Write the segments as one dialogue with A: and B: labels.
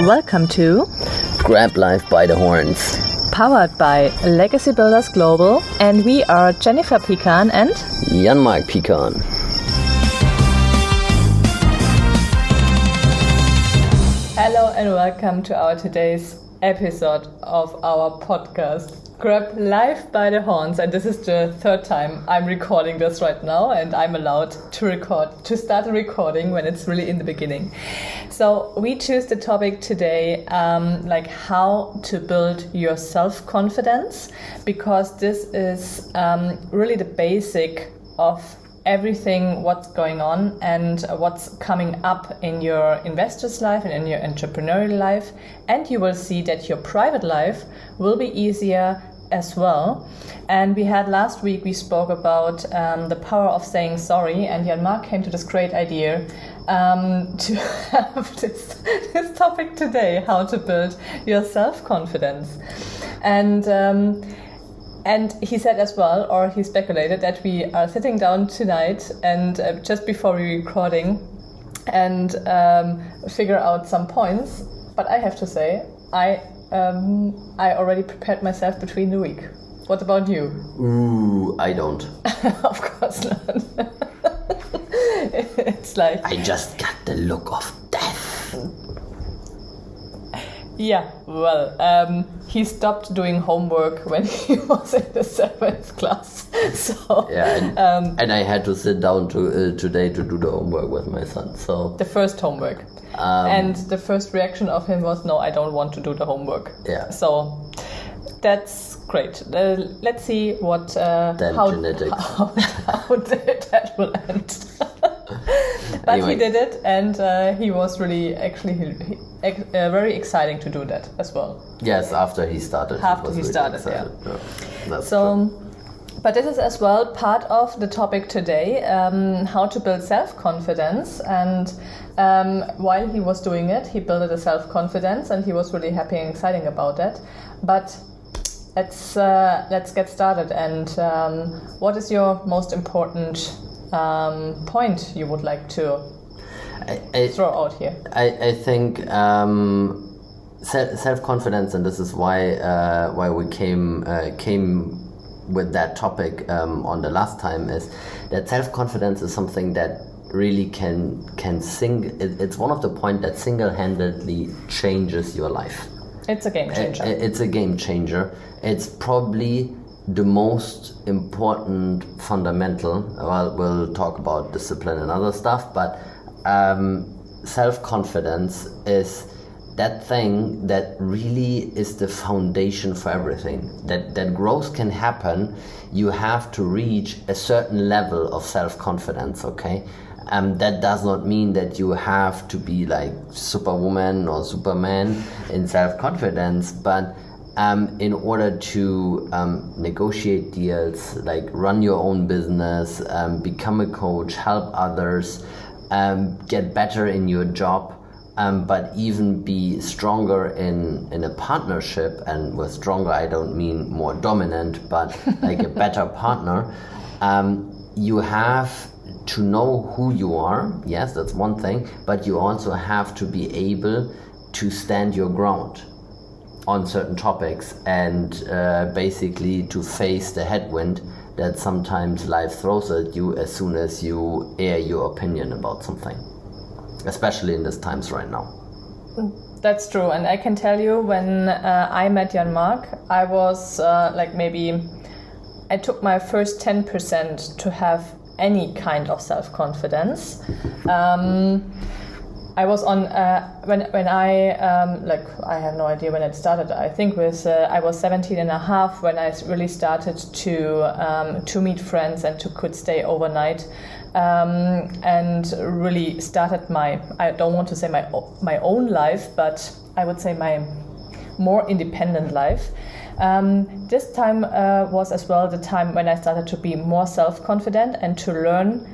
A: Welcome to
B: Grab Life by the Horns.
A: Powered by Legacy Builders Global, and we are Jennifer Pecan and
B: Jan-Mark Pecan.
A: Hello and welcome to our today's episode of our podcast Grab Life by the Horns, and this is the third time I'm recording this right now, and I'm allowed to start a recording when it's really in the beginning. So we choose the topic today, like how to build your self-confidence, because this is really the basic of everything what's going on and what's coming up in your investor's life and in your entrepreneurial life, and you will see that your private life will be easier as well. And we had last week, we spoke about the power of saying sorry, and Jan-Mark came to this great idea to have this topic today, how to build your self-confidence. And he said as well, or he speculated, that we are sitting down tonight and just before we recording and figure out some points. But I have to say, I already prepared myself between the week. What about you?
B: Ooh, I don't.
A: Of course not. It's like...
B: I just got the look of death.
A: Yeah, well, he stopped doing homework when he was in the 7th class. So
B: yeah, and I had to sit down today to do the homework with my son. So
A: the first homework, and the first reaction of him was, "No, I don't want to do the homework."
B: Yeah.
A: So that's great. Let's see how that will end. But anyway. He did it, and he was really very exciting to do that as well.
B: Yes, after he started.
A: Yeah.
B: That's
A: so,
B: true.
A: But this is as well part of the topic today, how to build self-confidence. And while he was doing it, he built a self-confidence, and he was really happy and exciting about that. But let's get started. And what is your most important point you would like to throw out here?
B: I think self-confidence, and this is why we came with that topic on the last time, is that self-confidence is something that really it's one of the points that single-handedly changes your life.
A: It's a game changer.
B: It's a game changer. It's probably the most important fundamental. Well, we'll talk about discipline and other stuff, but self-confidence is that thing that really is the foundation for everything. That growth can happen. You have to reach a certain level of self-confidence, okay? That does not mean that you have to be like Superwoman or Superman in self-confidence, but in order to negotiate deals, like run your own business, become a coach, help others, get better in your job, but even be stronger in a partnership. And with stronger, I don't mean more dominant, but like a better partner. You have to know who you are. Yes, that's one thing, but you also have to be able to stand your ground on certain topics, and basically to face the headwind that sometimes life throws at you as soon as you air your opinion about something, especially in these times right now.
A: That's true, and I can tell you, when I met Jan-Mark, I was I took my first 10% to have any kind of self-confidence. I was on when I I have no idea when it started. I think I was 17 and a half when I really started to meet friends and could stay overnight, and really started I don't want to say my own life, but I would say my more independent life. This time was as well the time when I started to be more self-confident and to learn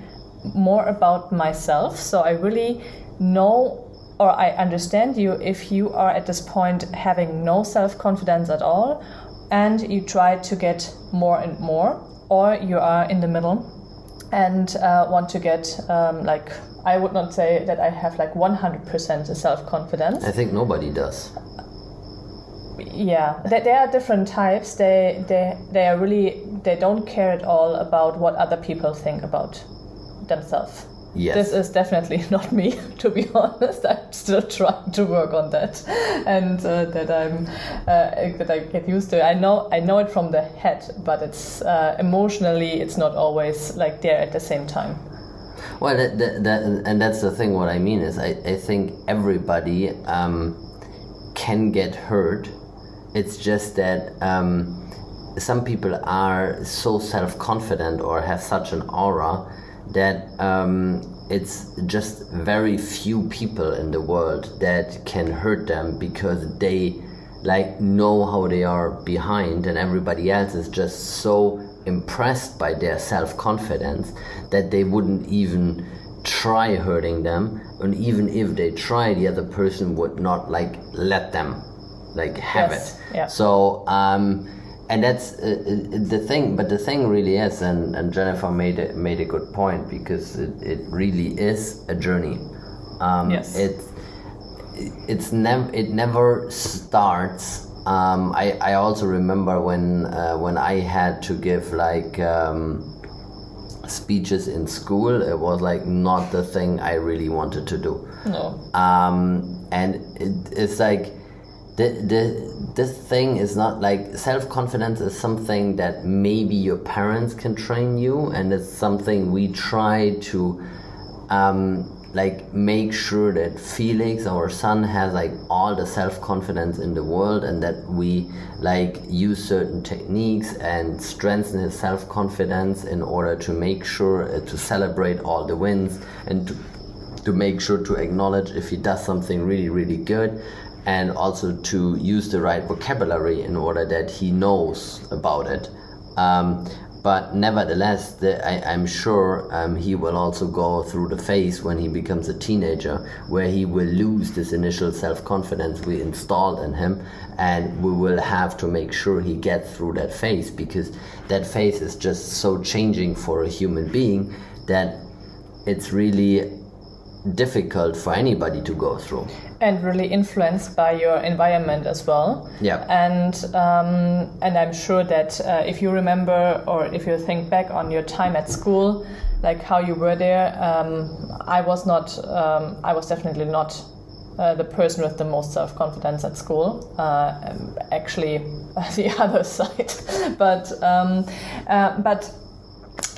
A: more about myself. So I really know, or I understand you if you are at this point having no self-confidence at all, and you try to get more and more, or you are in the middle and want to get like, I would not say that I have like 100% self-confidence.
B: I think nobody does.
A: Yeah, there are different types. They are really, they don't care at all about what other people think about themselves.
B: Yes.
A: This is definitely not me, to be honest. I'm still trying to work on that, and that I get used to. I know it from the head, but it's emotionally, it's not always like there at the same time.
B: Well, and that's the thing. What I mean is, I think everybody can get hurt. It's just that some people are so self-confident or have such an aura that it's just very few people in the world that can hurt them, because they like know how they are behind, and everybody else is just so impressed by their self-confidence that they wouldn't even try hurting them, and even if they try, the other person would not like let them like have it.
A: Yeah.
B: So and that's the thing, but the thing really is, and Jennifer made a good point, because it really is a journey.
A: Yes.
B: It never starts. I also remember when I had to give like speeches in school, it was like not the thing I really wanted to do.
A: No.
B: And it's like this thing is not like, self-confidence is something that maybe your parents can train you, and it's something we try to like make sure that Felix, our son, has like all the self-confidence in the world, and that we like use certain techniques and strengthen his self-confidence in order to make sure to celebrate all the wins, and to make sure to acknowledge if he does something really, really good, and also to use the right vocabulary in order that he knows about it. But nevertheless, I'm sure he will also go through the phase when he becomes a teenager, where he will lose this initial self-confidence we installed in him, and we will have to make sure he gets through that phase, because that phase is just so changing for a human being that it's really difficult for anybody to go through.
A: And really influenced by your environment as well.
B: Yeah.
A: And I'm sure that if you remember, or if you think back on your time at school, like how you were there, I was definitely not the person with the most self-confidence at school. Actually, the other side. But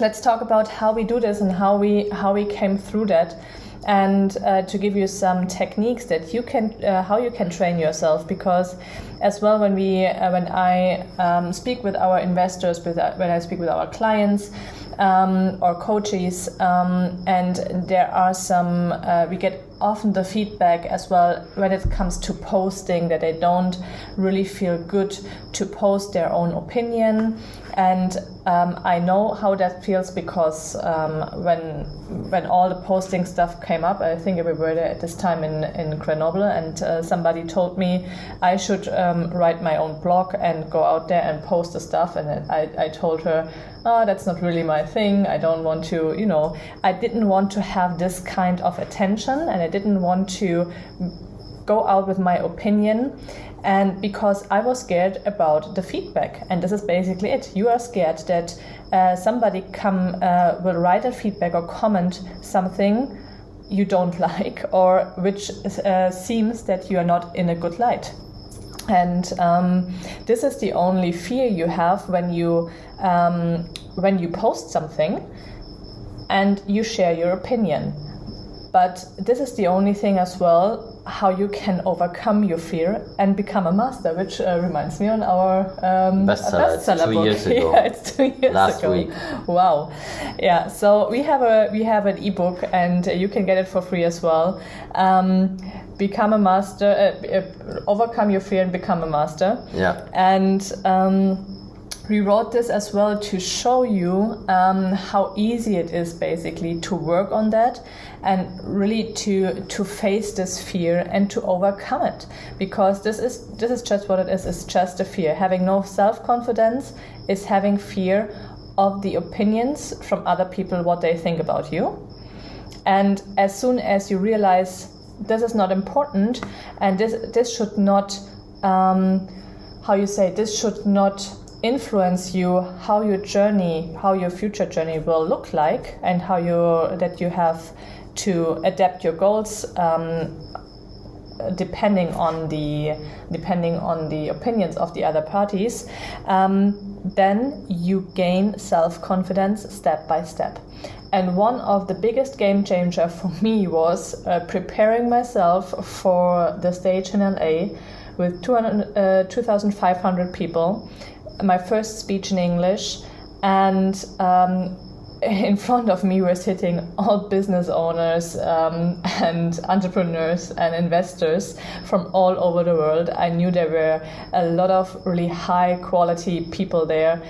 A: let's talk about how we do this and how we came through that. And to give you some techniques that you can, how you can train yourself, because as well when I speak with our investors, when I speak with our clients or coaches, and there are some, we get often the feedback as well when it comes to posting, that they don't really feel good to post their own opinion. And I know how that feels, because when all the posting stuff came up, I think we were there at this time in Grenoble, and somebody told me I should write my own blog and go out there and post the stuff, and I told her, oh, that's not really my thing. I don't want to, I didn't want to have this kind of attention, and I didn't want to go out with my opinion. And because I was scared about the feedback, and this is basically it. You are scared that somebody will write a feedback or comment something you don't like, or which seems that you are not in a good light. And this is the only fear you have when you post something and you share your opinion. But this is the only thing as well how you can overcome your fear and become a master, which reminds me on our bestseller
B: 2
A: book.
B: years ago.
A: Yeah, it's 2 years
B: Last
A: ago.
B: week.
A: Wow. Yeah. So we have an ebook, and you can get it for free as well. Become a master. Overcome your fear and become a master.
B: Yeah.
A: And we wrote this as well to show you how easy it is basically to work on that, and really to face this fear and to overcome it, because this is just what it is. It's just a fear. Having no self-confidence is having fear of the opinions from other people, what they think about you. And as soon as you realize this is not important, and this should not, this should not influence you, how your future journey will look like, and that you have to adapt your goals depending on the opinions of the other parties, then you gain self-confidence step by step. And one of the biggest game changer for me was preparing myself for the stage in LA with 2,500 people, my first speech in English, and in front of me were sitting all business owners and entrepreneurs and investors from all over the world. I knew there were a lot of really high quality people there.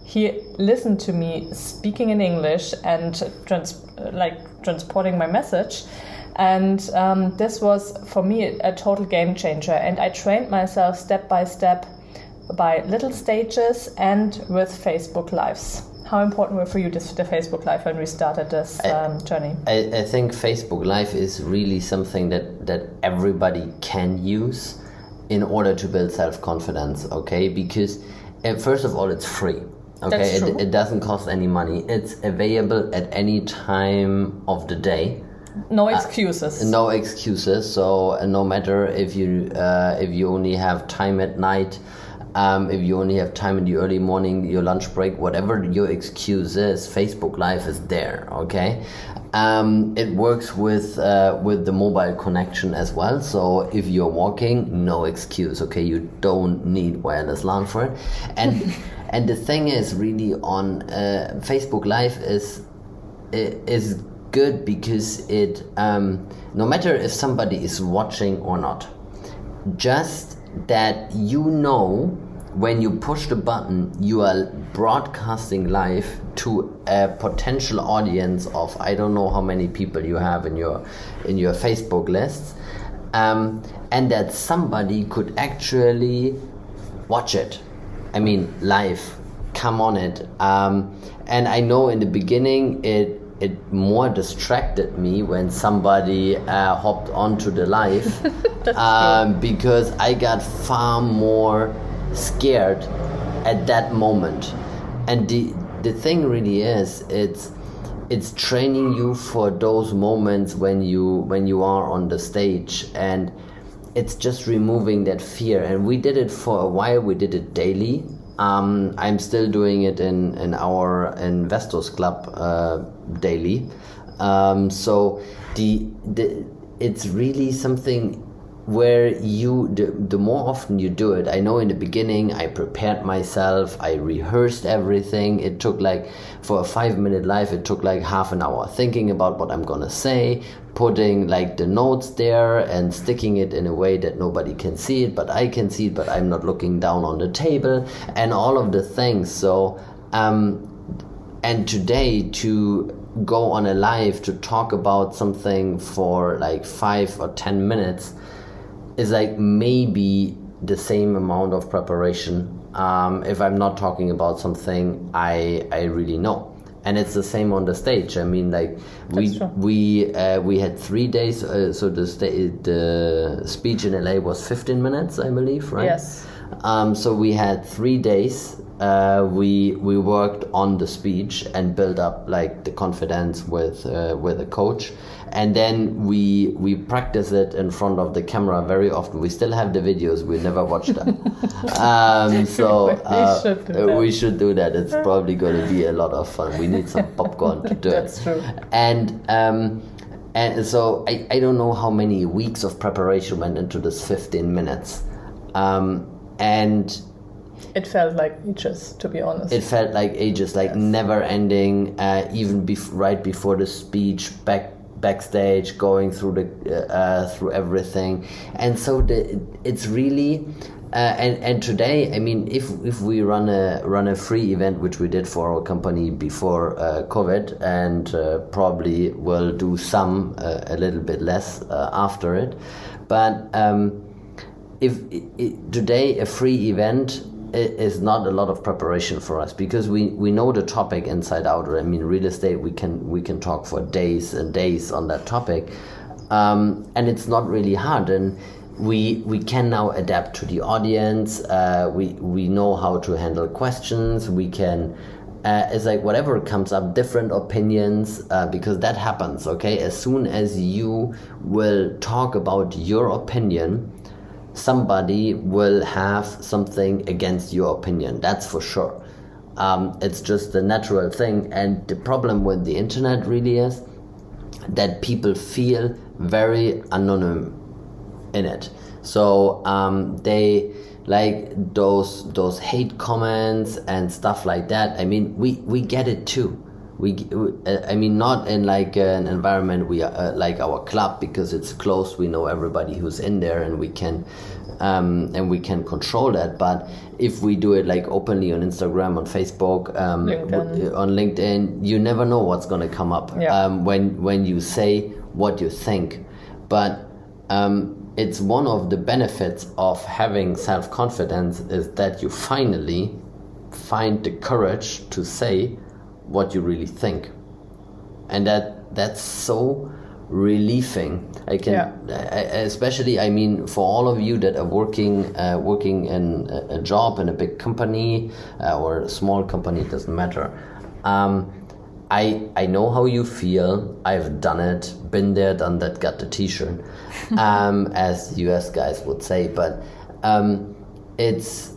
A: He listened to me speaking in English and transporting my message. And this was, for me, a total game changer. And I trained myself step by step by little stages and with Facebook Lives. How important were for you the Facebook Live when we started this journey?
B: I think Facebook Live is really something that everybody can use in order to build self-confidence, okay? Because first of all, it's free. Okay,
A: That's true.
B: It doesn't cost any money. It's available at any time of the day.
A: No excuses.
B: No excuses. So no matter if you only have time at night, if you only have time in the early morning, your lunch break, whatever your excuse is, Facebook Live is there. Okay, it works with the mobile connection as well. So if you're walking, no excuse. Okay, you don't need wireless LAN for it, and. And the thing is, really, on Facebook Live is good because it no matter if somebody is watching or not, just that when you push the button, you are broadcasting live to a potential audience of I don't know how many people you have in your Facebook lists, and that somebody could actually watch it. I mean, live, come on it. And I know in the beginning it more distracted me when somebody hopped onto the live because I got far more scared at that moment. And the thing really is, it's training you for those moments when you are on the stage, and it's just removing that fear. And we did it for a while. We did it daily. I'm still doing it in our Investors Club daily. So it's really something where the more often you do it. I know in the beginning I prepared myself, I rehearsed everything. It took for a 5-minute live, it took half an hour thinking about what I'm gonna say, putting the notes there and sticking it in a way that nobody can see it, but I can see it, but I'm not looking down on the table, and all of the things. So and today to go on a live to talk about something for 5 or 10 minutes is maybe the same amount of preparation if I'm not talking about something I really know. And it's the same on the stage. I mean, we had 3 days. So the speech in LA was 15 minutes, I believe, right?
A: Yes.
B: So we had 3 days. We worked on the speech and built up the confidence with a coach, and then we practice it in front of the camera very often. We still have the videos. We never watched them. We should do that. It's probably going to be a lot of fun. We need some popcorn to do
A: That's
B: it.
A: True.
B: And so I don't know how many weeks of preparation went into this 15 minutes, and
A: it felt like ages, to be honest.
B: It felt like ages, yes. Never ending, even right before the speech, backstage, going through through everything. And so it's really and today, I mean, if we run a free event, which we did for our company before COVID, and probably will do some a little bit less after it, but if today a free event is not a lot of preparation for us, because we know the topic inside out. I mean, real estate, we can talk for days and days on that topic, and it's not really hard. And we can now adapt to the audience. We know how to handle questions. We can. It's like whatever comes up, different opinions, because that happens, okay? As soon as you will talk about your opinion, somebody will have something against your opinion, that's for sure. It's just a natural thing, and the problem with the internet really is that people feel very anonymous in it. So they like those hate comments and stuff like that. I mean, we get it too. I mean, not in like an environment we are like our club, because it's closed. We know everybody who's in there, and we can control that. But if we do it like openly on Instagram, on Facebook, on LinkedIn, you never know what's gonna come up when you say what you think. But it's one of the benefits of having self-confidence is that you finally find the courage to say what you really think, and that's so relieving. Especially, I mean, for all of you that are working in a job in a big company or a small company, it doesn't matter. I know how you feel. I've done it, been there, done that, got the t-shirt, as US guys would say. But it's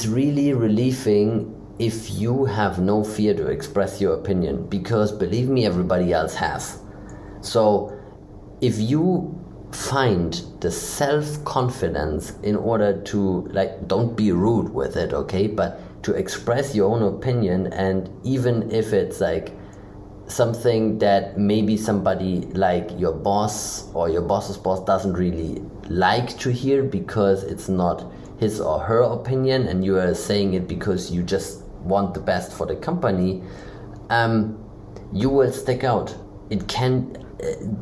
B: really relieving if you have no fear to express your opinion, because believe me, everybody else has. So if you find the self-confidence in order to, like, don't be rude with it, okay, but to express your own opinion, and even if it's like something that maybe somebody like your boss or your boss's boss doesn't really like to hear because it's not his or her opinion, and you are saying it because you just want the best for the company, you will stick out.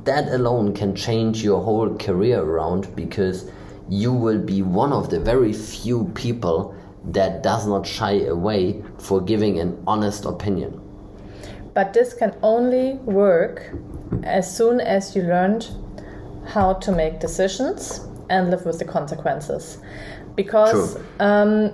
B: That alone can change your whole career around, because you will be one of the very few people that does not shy away for giving an honest opinion.
A: But this can only work as soon as you learned how to make decisions and live with the consequences. Because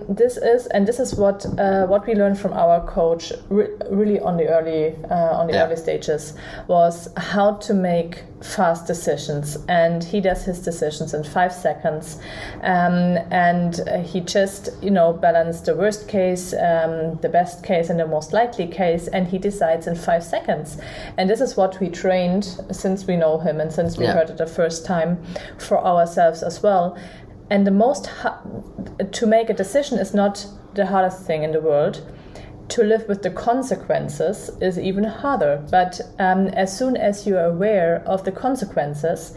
A: this is what we learned from our coach really on the early stages, was how to make fast decisions, and he does his decisions in 5 seconds, and he just balanced the worst case, the best case, and the most likely case, and he decides in 5 seconds. And this is what we trained since we know him and since we heard it the first time for ourselves as well. And to make a decision is not the hardest thing in the world. To live with the consequences is even harder. But as soon as you are aware of the consequences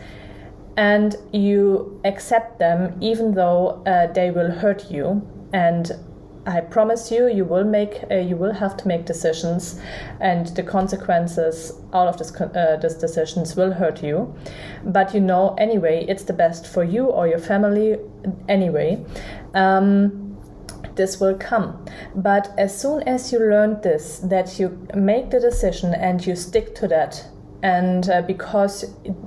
A: and you accept them, even though they will hurt you, and I promise you, you will have to make decisions, and the consequences out of these decisions will hurt you. But anyway, it's the best for you or your family anyway. This will come. But as soon as you learn this, that you make the decision and you stick to that, and because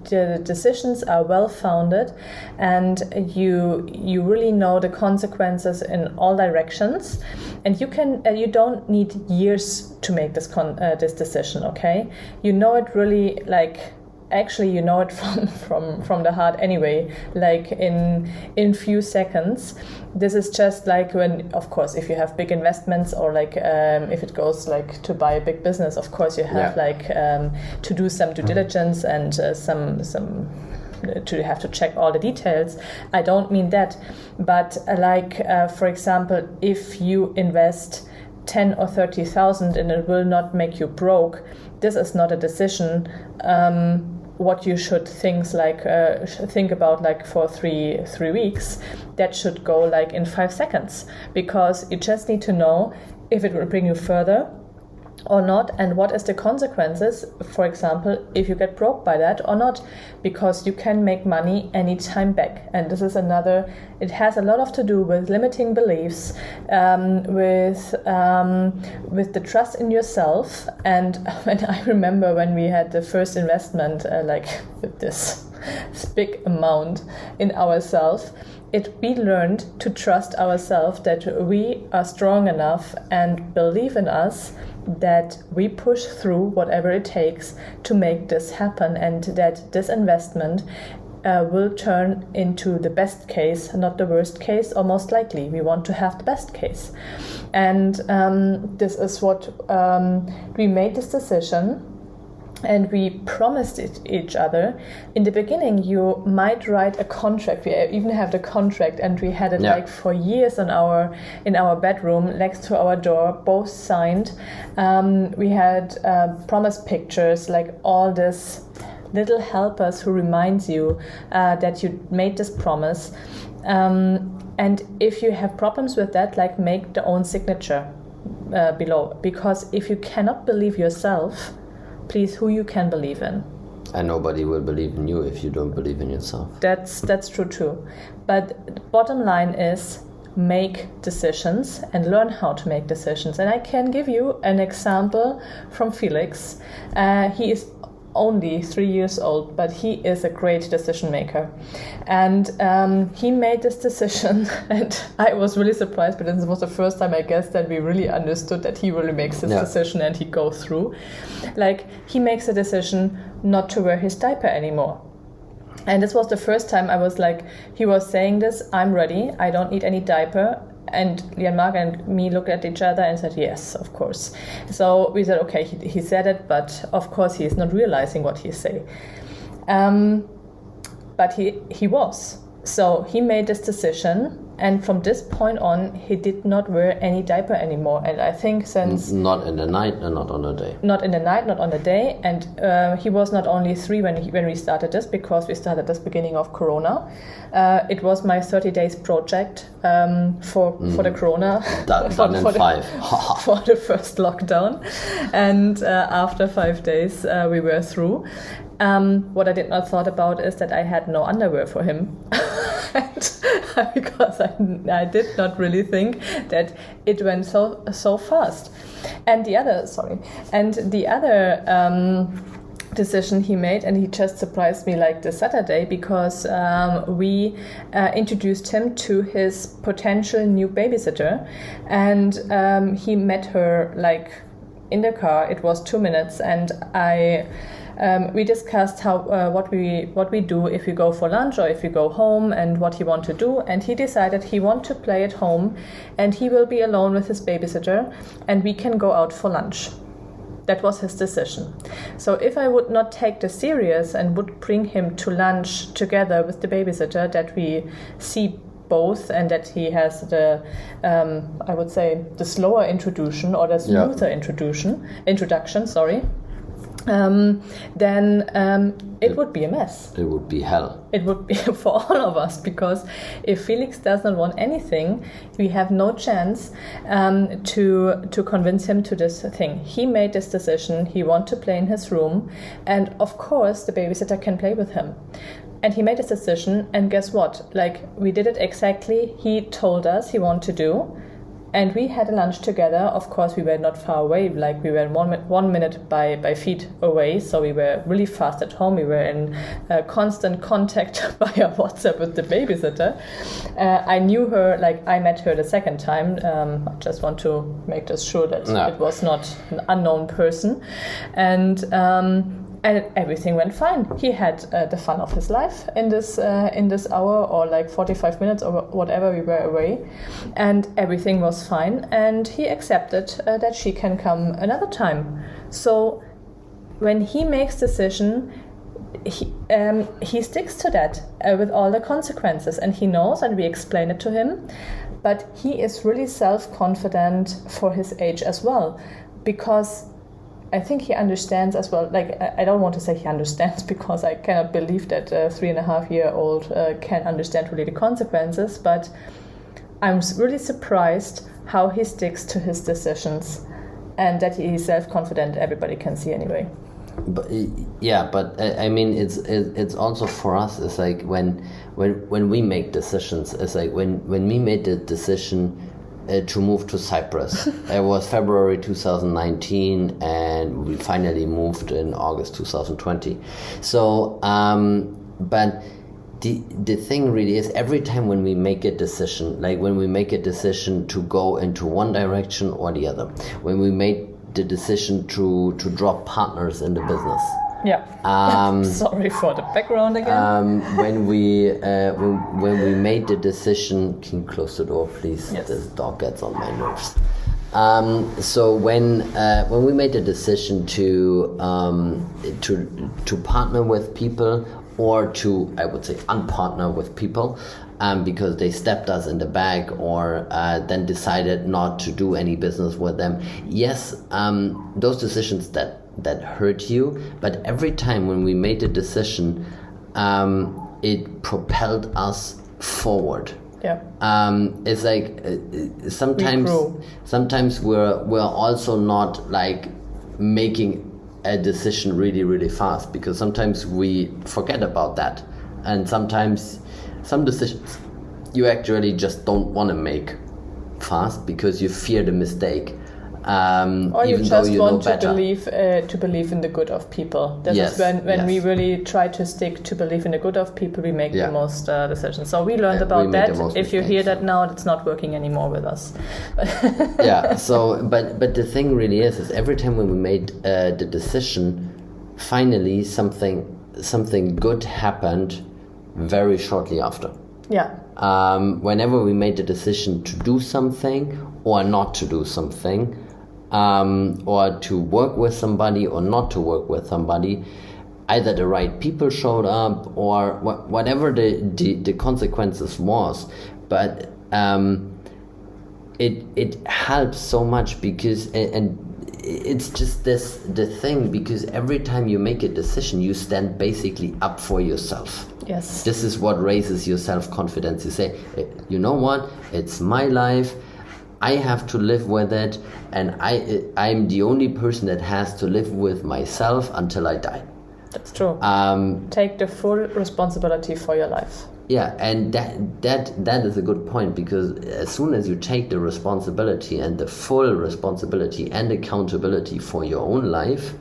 A: the decisions are well founded, and you really know the consequences in all directions, and you don't need years to make this decision. Okay, you know it really, like, actually you know it from the heart anyway, like in few seconds. This is just like when, of course, if you have big investments, or like if it goes like to buy a big business, of course you have to do some due diligence and some to have to check all the details. I don't mean that, but for example, if you invest 10 or 30,000 and it will not make you broke, this is not a decision what you should think about like for three weeks. That should go like in 5 seconds, because you just need to know if it will bring you further or not, and what is the consequences, for example, if you get broke by that or not, because you can make money anytime back. And this is another, it has a lot to do with limiting beliefs, with the trust in yourself. And when I remember when we had the first investment, with this big amount in ourselves, we learned to trust ourselves, that we are strong enough and believe in us, that we push through whatever it takes to make this happen, and that this investment will turn into the best case, not the worst case, or most likely. We want to have the best case. And this is what we made this decision. And we promised each other. In the beginning, you might write a contract. We even have the contract, and we had it for years in our bedroom next to our door, both signed. We had promise pictures, like all this little helpers who reminds you that you made this promise. And if you have problems with that, make the own signature below. Because if you cannot believe yourself, please, who you can believe in?
B: And nobody will believe in you if you don't believe in yourself.
A: That's true too. But the bottom line is, make decisions and learn how to make decisions. And I can give you an example from Felix. He is only 3 years old, but he is a great decision maker. And he made this decision, and I was really surprised, but this was the first time, I guess, that we really understood that he really makes this decision and he goes through. He makes a decision not to wear his diaper anymore. And this was the first time I was he was saying this, I'm ready, I don't need any diaper. And Jan-Mark and me looked at each other and said, yes, of course. So we said, okay, he said it, but of course he is not realizing what he's saying. But he was. So he made this decision, and from this point on, he did not wear any diaper anymore. And I think since...
B: Not in the night and not on the day.
A: Not in the night, not on the day. And he was not only 3 when we started this, because we started this beginning of Corona. It was my 30 days project for the Corona.
B: Done in 5.
A: For the first lockdown. And after 5 days, we were through. What I did not thought about is that I had no underwear for him. Because I did not really think that it went so fast. And the other decision he made, and he just surprised me this Saturday, because we introduced him to his potential new babysitter, and he met her in the car. It was 2 minutes, and we discussed what we do if we go for lunch or if we go home, and what he want to do. And he decided he want to play at home, and he will be alone with his babysitter, and we can go out for lunch. That was his decision. So if I would not take this serious and would bring him to lunch together with the babysitter, that we see both, and that he has the, I would say, the slower introduction, or the smoother introduction, then it would be a mess.
B: It would be hell.
A: It would be for all of us, because if Felix does not want anything, we have no chance to convince him to this thing. He made this decision. He wants to play in his room, and of course the babysitter can play with him. And he made this decision, and guess what? We did it exactly. He told us he wanted to do. And we had a lunch together. Of course, we were not far away. We were 1 minute by feet away. So we were really fast at home. We were in constant contact via WhatsApp with the babysitter. I knew her, I met her the second time. I just want to make this sure that it was not an unknown person. And everything went fine. He had the fun of his life in this hour, or 45 minutes or whatever we were away, and everything was fine. And he accepted that she can come another time. So when he makes decision, he sticks to that with all the consequences, and he knows, and we explain it to him. But he is really self-confident for his age as well, because I think he understands as well. I don't want to say he understands, because I cannot believe that a 3.5-year-old can understand really the consequences. But I'm really surprised how he sticks to his decisions. and that he's self-confident, everybody can see anyway.
B: But I mean, it's also for us. It's like when we make decisions. It's like when we made the decision to move to Cyprus. It was February 2019, and we finally moved in August 2020. So, but the thing really is, every time when we make a decision, like when we make a decision to go into one direction or the other, when we made the decision to drop partners in the business.
A: Yeah. Sorry for the background again.
B: When we made the decision, can you close the door, please?
A: Yes.
B: This dog gets on my nerves. So when we made the decision to partner with people, or to, I would say, unpartner with people, because they stepped us in the back, or then decided not to do any business with them. Yes, those decisions that hurt you, but every time when we made a decision, it propelled us forward.
A: Yeah.
B: It's like sometimes we're also not like making a decision really, really fast, because sometimes we forget about that, and sometimes some decisions you actually just don't want to make fast because you fear the mistake,
A: or you
B: even
A: just
B: though you
A: want
B: know better.
A: to believe in the good of people. This
B: Yes,
A: is when
B: yes.
A: we really try to stick to believe in the good of people, we make
B: Yeah.
A: the most decisions. So we learned
B: Yeah, we
A: about
B: made
A: that.
B: the most
A: If you hear
B: mistakes,
A: that now, it's not working anymore with us.
B: Yeah. So, but the thing really is every time when we made the decision, finally something good happened very shortly after.
A: Yeah.
B: Whenever we made the decision to do something or not to do something, or to work with somebody or not to work with somebody, either the right people showed up or whatever the consequences was. But it helps so much, because and it's just the thing, because every time you make a decision, you stand basically up for yourself.
A: Yes.
B: This is what raises your self-confidence. You say, you know what, it's my life, I have to live with it, and I'm the only person that has to live with myself until I die.
A: That's true. Take the full responsibility for your life.
B: Yeah, and that is a good point, because as soon as you take the responsibility and the full responsibility and accountability for your own life,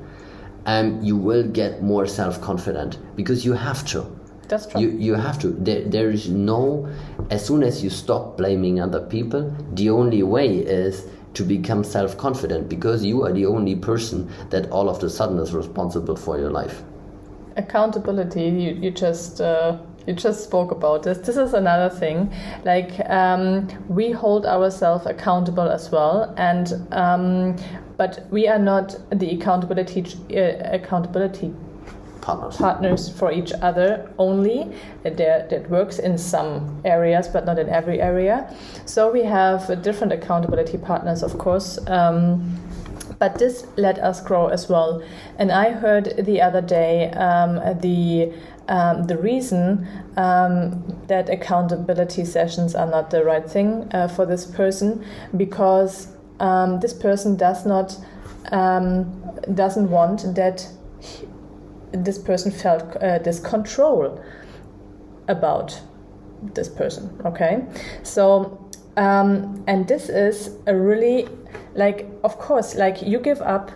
B: you will get more self-confident, because you have to.
A: That's true.
B: You have to. There is no, as soon as you stop blaming other people, the only way is to become self-confident, because you are the only person that all of a sudden is responsible for your life.
A: Accountability, you just spoke about this. This is another thing. Like, we hold ourselves accountable as well, and but we are not the accountability partners for each other only. That works in some areas, but not in every area. So we have different accountability partners, of course. But this let us grow as well. And I heard the other day the reason that accountability sessions are not the right thing for this person, because this person doesn't want that this person felt this control about this person. Okay, so and this is a really, like, of course, like, you give up.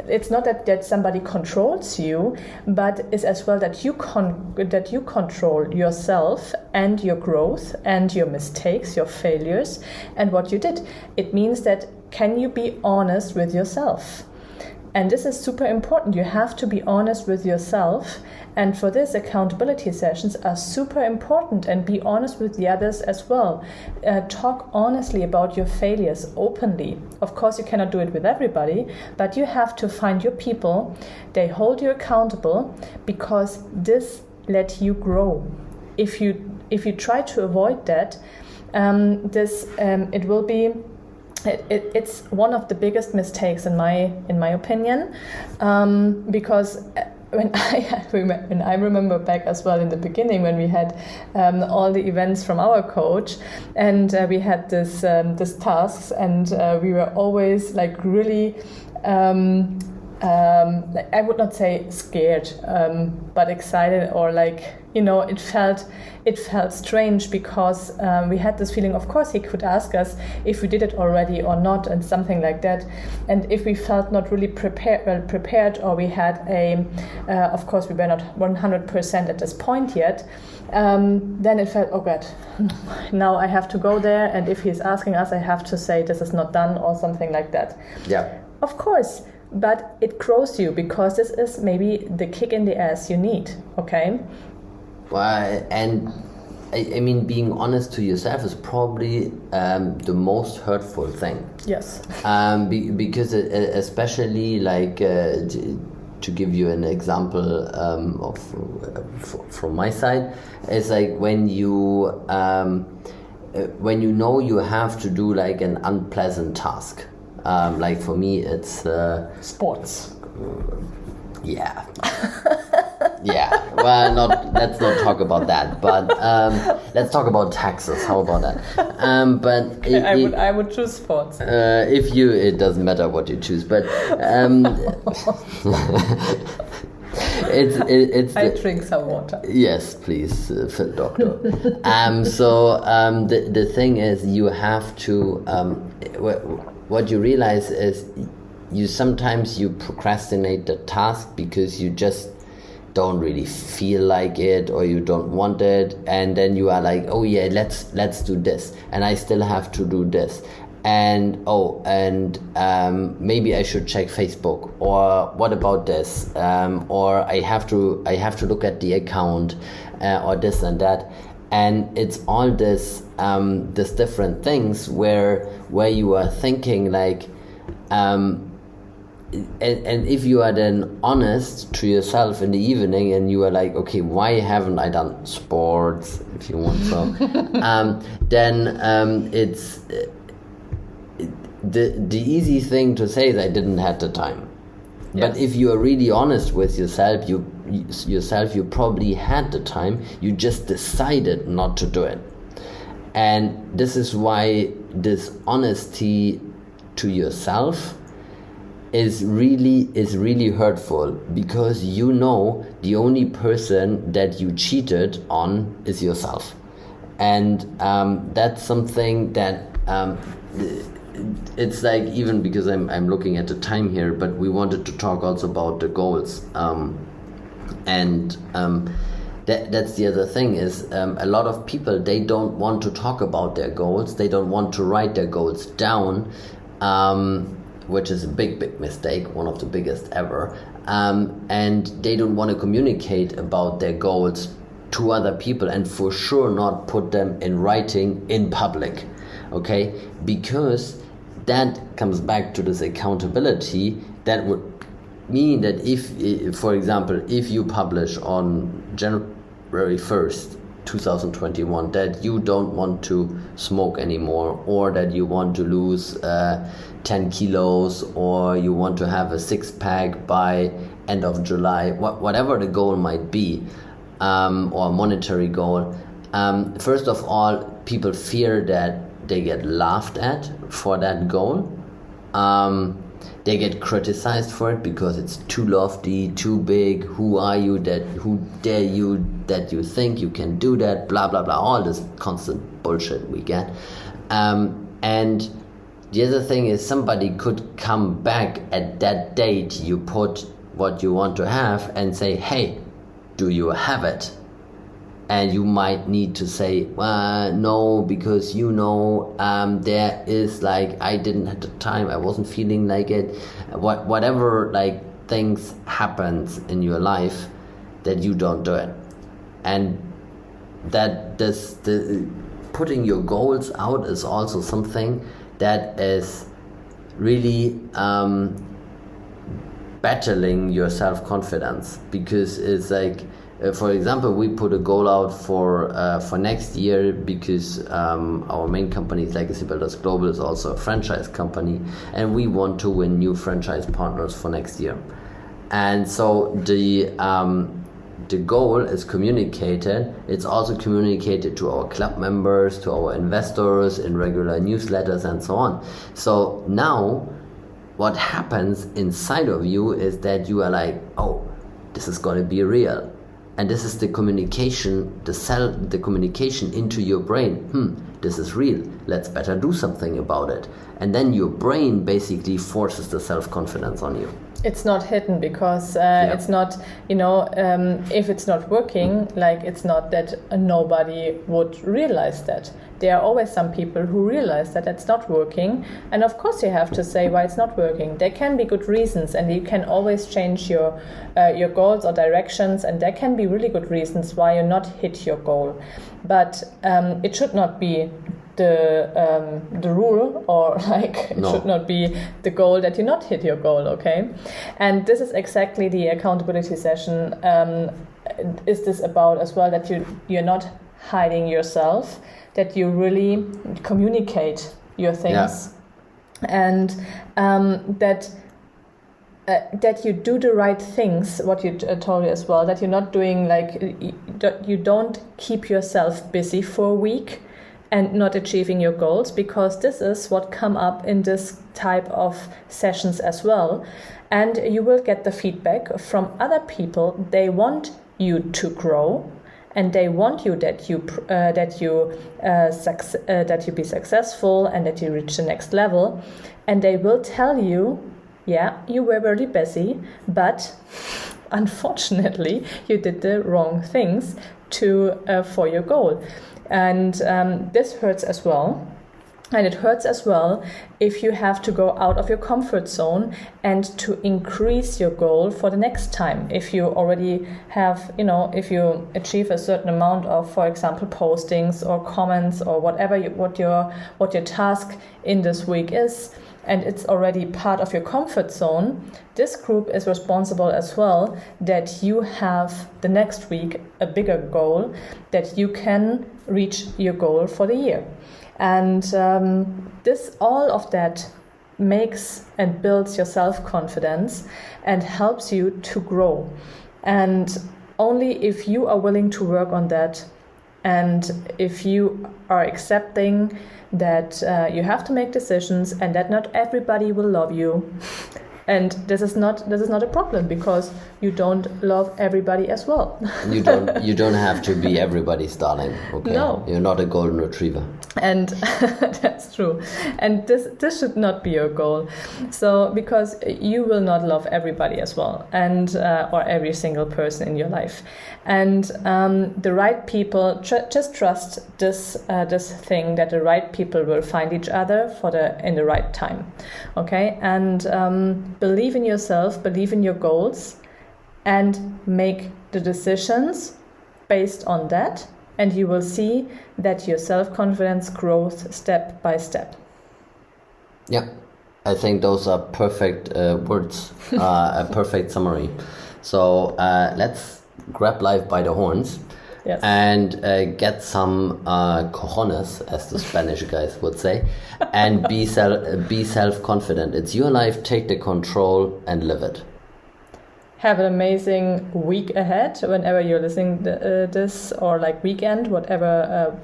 A: It's not that somebody controls you, but it's as well that you control yourself and your growth and your mistakes, your failures, and what you did. It means that, can you be honest with yourself? And this is super important. You have to be honest with yourself. And for this, accountability sessions are super important, and be honest with the others as well. Talk honestly about your failures openly. Of course, you cannot do it with everybody, but you have to find your people. They hold you accountable, because this let you grow. If you try to avoid that, it will be. It's one of the biggest mistakes in my opinion, because when I remember back as well in the beginning when we had all the events from our coach, and we had this tasks, and we were always like really like, I would not say scared, but excited, or like, you know, it felt strange because we had this feeling, of course he could ask us if we did it already or not, and something like that. And if we felt not really prepared, or we had of course we were not 100% at this point yet, then it felt, oh God, now I have to go there, and if he's asking us, I have to say this is not done or something like that.
B: Yeah.
A: Of course. But it grows you, because this is maybe the kick in the ass you need, okay?
B: Well, and I mean, being honest to yourself is probably the most hurtful thing.
A: Yes.
B: Because especially like to give you an example from my side, it's like when you know you have to do like an unpleasant task. Like for me, it's
A: sports.
B: Yeah. Yeah. Well, let's not talk about that. But let's talk about taxes. How about that? But
A: okay, I would choose sports.
B: It doesn't matter what you choose. But
A: I drink some water.
B: Yes, please, doctor. The thing is, you have to. What you realize is you sometimes procrastinate the task because you just don't really feel like it, or you don't want it, and then you are like, oh yeah, let's do this, and I still have to do this, and maybe I should check Facebook, or what about this, or I have to look at the account, or this and that. And it's all this different things where you are thinking like, and if you are then honest to yourself in the evening, and you are like, okay, why haven't I done sports, if you want so, then it's the easy thing to say is I didn't have the time. Yes. But if you are really honest with yourself, you probably had the time, you just decided not to do it. And this is why this honesty to yourself is really hurtful, because you know the only person that you cheated on is yourself. And that's something that it's like, even because I'm looking at the time here, but we wanted to talk also about the goals, that's the other thing is, a lot of people, they don't want to talk about their goals, they don't want to write their goals down, which is a big mistake, one of the biggest ever, and they don't want to communicate about their goals to other people, and for sure not put them in writing in public, okay? Because that comes back to this accountability. That would mean that if, for example, if you publish on January 1st, 2021, that you don't want to smoke anymore, or that you want to lose 10 kilos, or you want to have a six-pack by end of July, whatever the goal might be, or monetary goal, first of all, people fear that they get laughed at for that goal. They get criticized for it because it's too lofty, too big. Who are you who dare you that you think you can do that? Blah, blah, blah. All this constant bullshit we get. And the other thing is, somebody could come back at that date you put what you want to have and say, hey, do you have it? And you might need to say, no, because there is like, I didn't have the time, I wasn't feeling like it. Whatever like things happens in your life that you don't do it. And that putting your goals out is also something that is really battling your self-confidence, because it's like, for example, we put a goal out for next year, because our main company, Legacy Builders Global, is also a franchise company, and we want to win new franchise partners for next year. And so the goal is communicated. It's also communicated to our club members, to our investors in regular newsletters and so on. So now what happens inside of you is that you are like, oh, this is going to be real. And this is the communication, the communication into your brain. This is real. Let's better do something about it. And then your brain basically forces the self-confidence on you.
A: It's not hidden because it's not, if it's not working, like it's not that nobody would realize that. There are always some people who realize that it's not working. And of course you have to say why it's not working. There can be good reasons, and you can always change your goals or directions, and there can be really good reasons why you not hit your goal. But it should not be the rule, or it should not be the goal that you not hit your goal, okay? And this is exactly the accountability session is this about as well, that you're not hiding yourself, that you really communicate your things, and that you do the right things, what you told me as well, that you're not doing you don't keep yourself busy for a week and not achieving your goals, because this is what come up in this type of sessions as well. And you will get the feedback from other people. They want you to grow, and they want you that you be successful and that you reach the next level. And they will tell you, yeah, you were very busy, but unfortunately you did the wrong things for your goal. And this hurts as well. And it hurts as well if you have to go out of your comfort zone and to increase your goal for the next time. If you already have, if you achieve a certain amount of, for example, postings or comments or whatever what your task in this week is, and it's already part of your comfort zone, this group is responsible as well that you have the next week a bigger goal, that you can reach your goal for the year. And all of that makes and builds your self-confidence and helps you to grow. And only if you are willing to work on that, and if you are accepting that you have to make decisions and that not everybody will love you. And this is not a problem, because you don't love everybody as well.
B: You don't have to be everybody's darling. Okay.
A: No.
B: You're not a golden retriever.
A: And that's true. And this should not be your goal. So because you will not love everybody as well, and or every single person in your life. And the right people, just trust this thing, that the right people will find each other in the right time. Okay, and believe in yourself, believe in your goals, and make the decisions based on that, and you will see that your self-confidence grows step by step.
B: Yeah, I think those are perfect words, a perfect summary. So let's grab life by the horns.
A: Yes.
B: And get some cojones, as the Spanish guys would say, and be self-confident. It's your life, take the control and live it.
A: Have an amazing week ahead, whenever you're listening this, or weekend, whatever,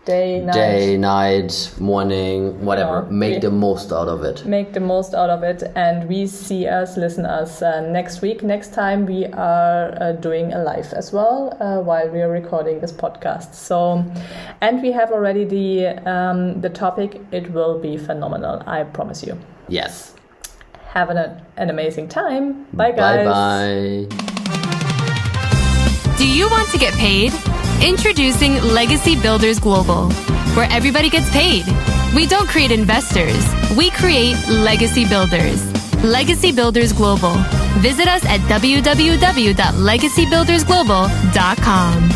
A: day, night, morning, whatever. Make the most out of it. Make the most out of it, and listen us next week. Next time we are doing a live as well while we are recording this podcast. So, and we have already the topic. It will be phenomenal, I promise you.
B: Yes.
A: Have an amazing time. Bye, guys.
B: Bye.
C: Do you want to get paid? Introducing Legacy Builders Global, where everybody gets paid. We don't create investors. We create legacy builders. Legacy Builders Global. Visit us at www.legacybuildersglobal.com.